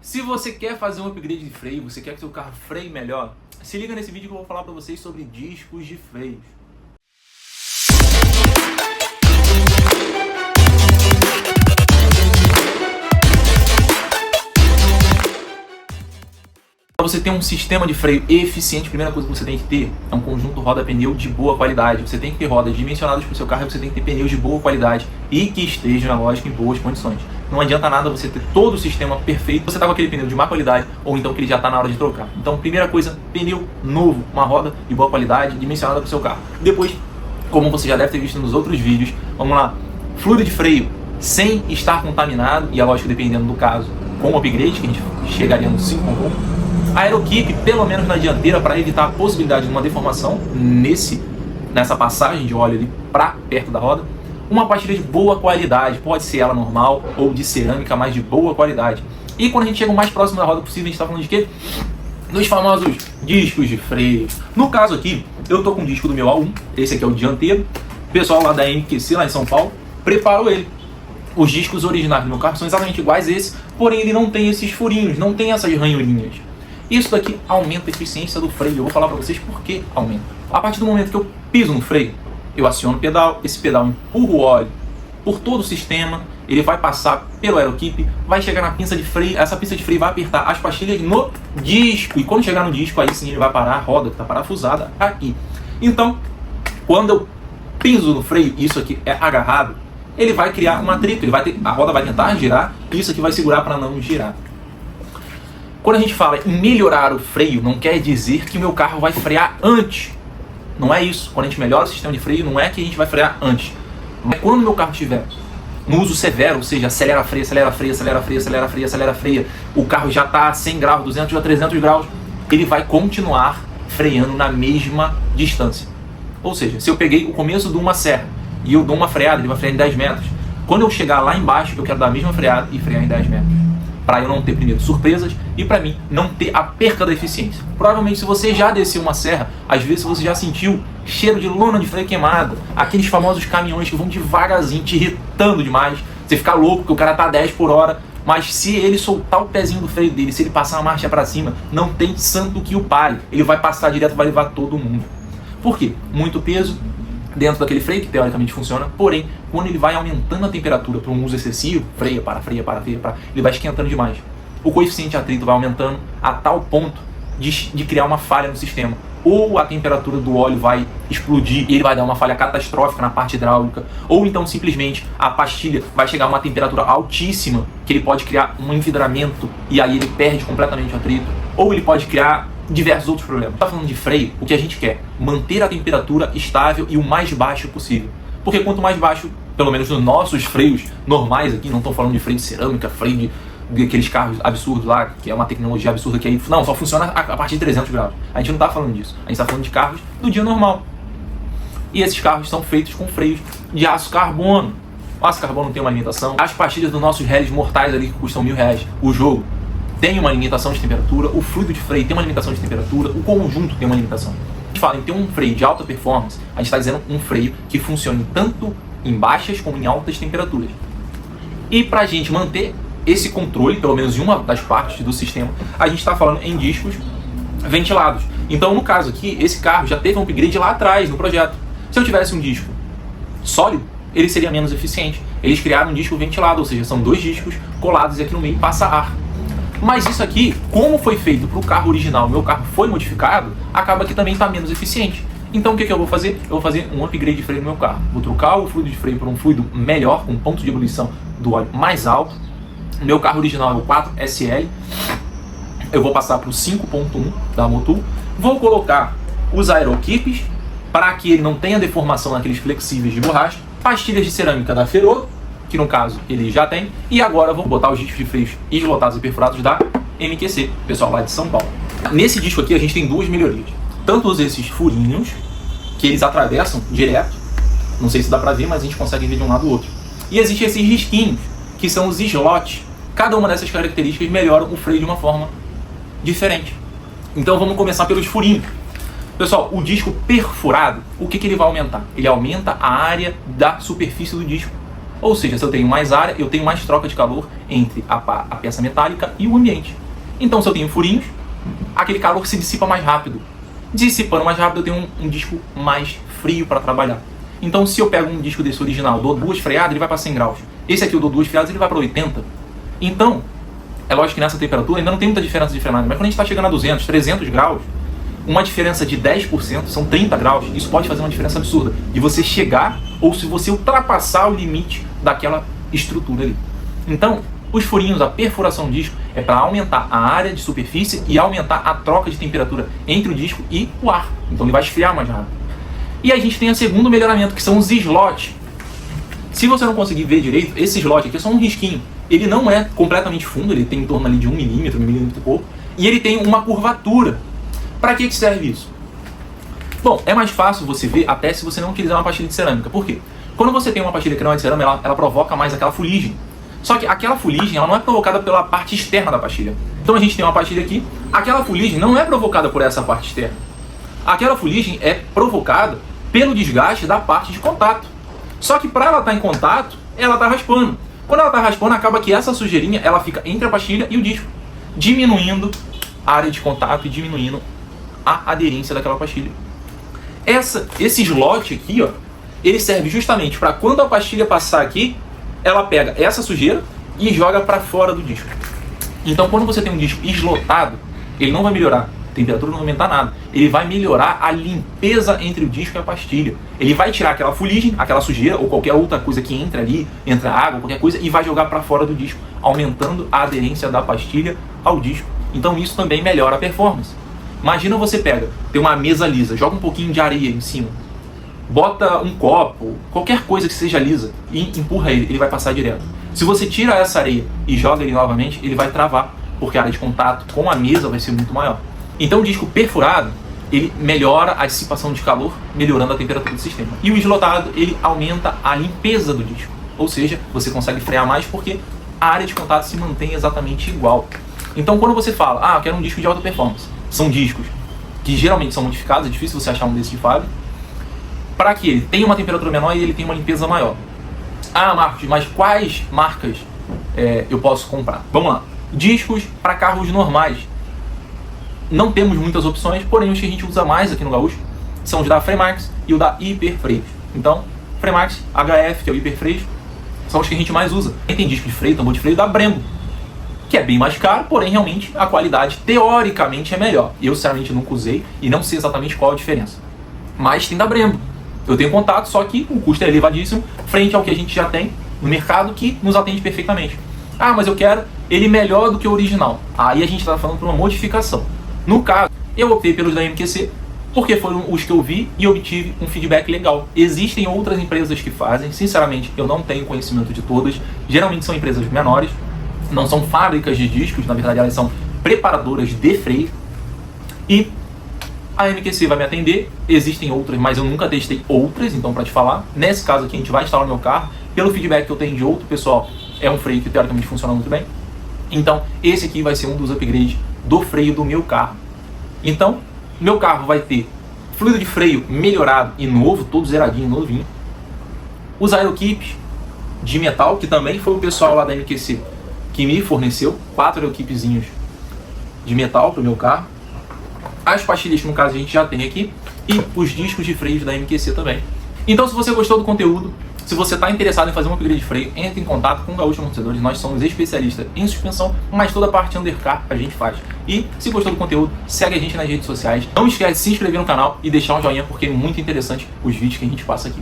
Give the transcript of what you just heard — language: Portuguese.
Se você quer fazer um upgrade de freio, você quer que seu carro freie melhor, se liga nesse vídeo que eu vou falar para vocês sobre discos de freio. Para você ter um sistema de freio eficiente, a primeira coisa que você tem que ter é um conjunto roda-pneu de boa qualidade. Você tem que ter rodas dimensionadas para o seu carro e você tem que ter pneus de boa qualidade e que estejam, na lógica, em boas condições. Não adianta nada você ter todo o sistema perfeito, você está com aquele pneu de má qualidade ou então que ele já está na hora de trocar. Então, primeira coisa, pneu novo, uma roda de boa qualidade, dimensionada para o seu carro. Depois, como você já deve ter visto nos outros vídeos, vamos lá, fluido de freio sem estar contaminado, e a lógica dependendo do caso, com o upgrade, que a gente chegaria no 5.1. Aerokeep, pelo menos na dianteira, para evitar a possibilidade de uma deformação nessa passagem de óleo ali para perto da roda. Uma pastilha de boa qualidade, pode ser ela normal ou de cerâmica, mas de boa qualidade. E quando a gente chega o mais próximo da roda possível, a gente está falando de quê? Dos famosos discos de freio. No caso aqui, eu tô com o disco do meu A1, esse aqui é o dianteiro. O pessoal lá da MQC, lá em São Paulo, preparou ele. Os discos originais do meu carro são exatamente iguais a esse, porém ele não tem esses furinhos, não tem essas ranhurinhas. Isso daqui aumenta a eficiência do freio. Eu vou falar para vocês por que aumenta. A partir do momento que eu piso no freio, eu aciono o pedal, esse pedal empurra o óleo por todo o sistema, ele vai passar pelo Aerokeep, vai chegar na pinça de freio, essa pinça de freio vai apertar as pastilhas no disco, e quando chegar no disco, aí sim ele vai parar a roda que está parafusada aqui. Então, quando eu piso no freio, isso aqui é agarrado, ele vai criar um atrito, a roda vai tentar girar, e isso aqui vai segurar para não girar. Quando a gente fala em melhorar o freio, não quer dizer que o meu carro vai frear antes. Não é isso. Quando a gente melhora o sistema de freio, não é que a gente vai frear antes. Mas quando o meu carro estiver no uso severo, ou seja, acelera, freia, acelera, freia, acelera, freia, acelera, freia, acelera, freia, o carro já está a 100 graus, 200 a 300 graus, ele vai continuar freando na mesma distância. Ou seja, se eu peguei o começo de uma serra e eu dou uma freada, ele vai frear em 10 metros. Quando eu chegar lá embaixo, eu quero dar a mesma freada e frear em 10 metros. Para eu não ter, primeiro, surpresas e para mim não ter a perca da eficiência. Provavelmente, se você já desceu uma serra, às vezes você já sentiu cheiro de lona de freio queimada, aqueles famosos caminhões que vão devagarzinho, te irritando demais, você fica louco porque o cara tá 10 por hora, mas se ele soltar o pezinho do freio dele, se ele passar a marcha para cima, não tem santo que o pare, ele vai passar direto, vai levar todo mundo. Por quê? Muito peso dentro daquele freio, que teoricamente funciona, porém, quando ele vai aumentando a temperatura para um uso excessivo, freia, para, ele vai esquentando demais. O coeficiente de atrito vai aumentando a tal ponto de criar uma falha no sistema. Ou a temperatura do óleo vai explodir e ele vai dar uma falha catastrófica na parte hidráulica, ou então simplesmente a pastilha vai chegar a uma temperatura altíssima, que ele pode criar um envidramento e aí ele perde completamente o atrito, ou ele pode criar diversos outros problemas. Tá falando de freio, o que a gente quer? Manter a temperatura estável e o mais baixo possível. Porque quanto mais baixo, pelo menos nos nossos freios normais aqui, não estou falando de freio de cerâmica, freio de aqueles carros absurdos lá, que é uma tecnologia absurda que aí, não, só funciona a partir de 300 graus. A gente não está falando disso. A gente está falando de carros do dia normal. E esses carros são feitos com freios de aço carbono. O aço carbono tem uma limitação. As pastilhas dos nossos réis mortais ali que custam R$1.000, o jogo, tem uma limitação de temperatura, o fluido de freio tem uma limitação de temperatura, o conjunto tem uma limitação. A gente fala em ter um freio de alta performance, a gente está dizendo um freio que funcione tanto em baixas como em altas temperaturas. E para a gente manter esse controle, pelo menos em uma das partes do sistema, a gente está falando em discos ventilados. Então, no caso aqui, esse carro já teve um upgrade lá atrás no projeto. Se eu tivesse um disco sólido, ele seria menos eficiente. Eles criaram um disco ventilado, ou seja, são dois discos colados e aqui no meio passa ar. Mas isso aqui, como foi feito para o carro original, o meu carro foi modificado, acaba que também está menos eficiente. Então o que eu vou fazer? Eu vou fazer um upgrade de freio no meu carro. Vou trocar o fluido de freio por um fluido melhor, com um ponto de ebulição do óleo mais alto. O meu carro original é o 4SL. Eu vou passar para o 5.1 da Motul. Vou colocar os Aerokeeps para que ele não tenha deformação naqueles flexíveis de borracha. Pastilhas de cerâmica da Ferro, que no caso ele já tem, e agora vou botar os discos de freios islotados e perfurados da MQC, pessoal lá de São Paulo. Nesse disco aqui a gente tem duas melhorias, tanto esses furinhos, que eles atravessam direto, não sei se dá pra ver, mas a gente consegue ver de um lado do outro, e existem esses risquinhos, que são os slots. Cada uma dessas características melhora o freio de uma forma diferente. Então vamos começar pelos furinhos. Pessoal, o disco perfurado, o que ele vai aumentar? Ele aumenta a área da superfície do disco. Ou seja, se eu tenho mais área, eu tenho mais troca de calor entre a peça metálica e o ambiente. Então, se eu tenho furinhos, aquele calor se dissipa mais rápido. Dissipando mais rápido, eu tenho um disco mais frio para trabalhar. Então, se eu pego um disco desse original, dou 2 freadas, ele vai para 100 graus. Esse aqui eu dou 2 freadas, ele vai para 80. Então, é lógico que nessa temperatura ainda não tem muita diferença de frenagem, mas quando a gente está chegando a 200, 300 graus, uma diferença de 10%, são 30 graus, isso pode fazer uma diferença absurda. De você chegar, ou se você ultrapassar o limite daquela estrutura ali. Então, os furinhos, a perfuração do disco, é para aumentar a área de superfície e aumentar a troca de temperatura entre o disco e o ar. Então ele vai esfriar mais rápido. E a gente tem o segundo melhoramento, que são os slots. Se você não conseguir ver direito, esse slot aqui é só um risquinho. Ele não é completamente fundo, ele tem em torno ali de 1 milímetro, 1 milímetro e pouco. E ele tem uma curvatura. Para que serve isso? Bom, é mais fácil você ver até se você não utilizar uma pastilha de cerâmica. Por quê? Quando você tem uma pastilha que não é de cerâmica, ela provoca mais aquela fuligem. Só que aquela fuligem ela não é provocada pela parte externa da pastilha. Então a gente tem uma pastilha aqui, aquela fuligem não é provocada por essa parte externa. Aquela fuligem é provocada pelo desgaste da parte de contato. Só que para ela estar em contato, ela está raspando. Quando ela está raspando, acaba que essa sujeirinha ela fica entre a pastilha e o disco, diminuindo a área de contato e diminuindo a aderência daquela pastilha. Esse slot aqui, ó, ele serve justamente para quando a pastilha passar aqui, ela pega essa sujeira e joga para fora do disco. Então, quando você tem um disco eslotado, ele não vai melhorar a temperatura, não vai aumentar nada. Ele vai melhorar a limpeza entre o disco e a pastilha. Ele vai tirar aquela fuligem, aquela sujeira ou qualquer outra coisa que entra ali, entra água, qualquer coisa, e vai jogar para fora do disco, aumentando a aderência da pastilha ao disco. Então, isso também melhora a performance. Imagina você tem uma mesa lisa, joga um pouquinho de areia em cima, bota um copo, qualquer coisa que seja lisa e empurra ele vai passar direto. Se você tira essa areia e joga ele novamente, ele vai travar, porque a área de contato com a mesa vai ser muito maior. Então o disco perfurado, ele melhora a dissipação de calor, melhorando a temperatura do sistema. E o eslotado, ele aumenta a limpeza do disco, ou seja, você consegue frear mais porque a área de contato se mantém exatamente igual. Então quando você fala, eu quero um disco de alta performance, são discos que geralmente são modificados, é difícil você achar um desses de fábrica, para que ele tenha uma temperatura menor e ele tenha uma limpeza maior. Marcos, mas quais marcas eu posso comprar? Vamos lá. Discos para carros normais. Não temos muitas opções, porém os que a gente usa mais aqui no Gaúcho são os da Fremax e o da Hiperfreios. Então, Fremax, HF, que é o Hiperfreios, são os que a gente mais usa. Tem disco de freio, tambor de freio da Brembo, que é bem mais caro, porém realmente a qualidade teoricamente é melhor. Eu sinceramente nunca usei e não sei exatamente qual a diferença. Mas tem da Brembo. Eu tenho contato, só que o custo é elevadíssimo frente ao que a gente já tem no mercado que nos atende perfeitamente. Mas eu quero ele melhor do que o original. Aí a gente está falando para uma modificação. No caso, eu optei pelos da MQC porque foram os que eu vi e obtive um feedback legal. Existem outras empresas que fazem, sinceramente eu não tenho conhecimento de todas. Geralmente são empresas menores, não são fábricas de discos, na verdade elas são preparadoras de freio. E a MQC vai me atender, existem outras, mas eu nunca testei outras, então para te falar, nesse caso aqui a gente vai instalar no meu carro, pelo feedback que eu tenho de outro pessoal, é um freio que teoricamente funciona muito bem. Então esse aqui vai ser um dos upgrades do freio do meu carro. Então, meu carro vai ter fluido de freio melhorado e novo, todo zeradinho, novinho. Os aeroquips de metal, que também foi o pessoal lá da MQC que me forneceu, 4 aeroquipzinhos de metal para o meu carro. As pastilhas que no caso a gente já tem aqui e os discos de freios da MQC também. Então se você gostou do conteúdo, se você está interessado em fazer um upgrade de freio, entre em contato com o Gaúcho Amortecedores. Nós somos especialistas em suspensão, mas toda a parte undercar a gente faz. E se gostou do conteúdo, segue a gente nas redes sociais. Não esquece de se inscrever no canal e deixar um joinha, porque é muito interessante os vídeos que a gente passa aqui.